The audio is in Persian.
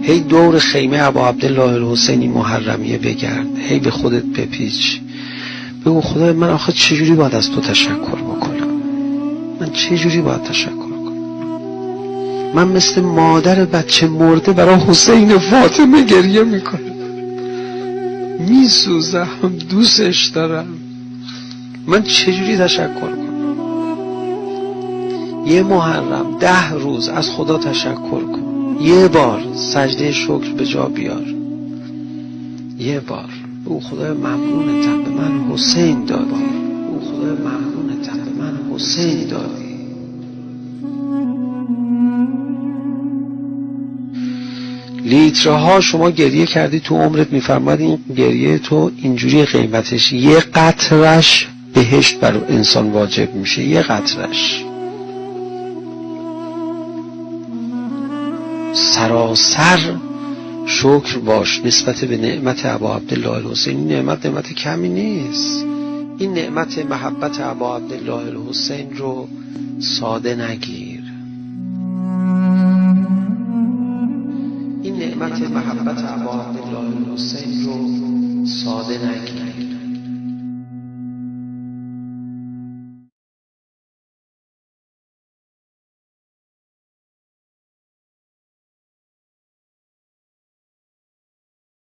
هی دور خیمه ابا عبدالله الحسینی محرمیه بگرد، هی به خودت بپیچ، بگو خدای من آخه چجوری باید از تو تشکر بکنم؟ من چجوری باید تشکر کنم؟ من مثل مادر بچه مرده برای حسین فاطمه گریه میکنم، میسوزم، دوستش دارم، من چجوری تشکر کنم؟ یه محرم 10 روز از خدا تشکر کن، یه بار سجده شکر به جا بیار، یه بار او خدای ممنونتم به من حسین دادی، او خدای ممنونتم به من حسین دادی. لیترها شما گریه کردی تو عمرت، میفرماد این گریه تو اینجوری قیمتش، یه قطرش بهشت بر انسان واجب میشه، یه قطرش. سراسر شکر باش نسبت به نعمت ابا عبدالله الحسین. این نعمت کمی نیست. این نعمت محبت ابا عبدالله الحسین رو ساده نگیر. این نعمت محبت ابا عبدالله الحسین رو ساده نگیر.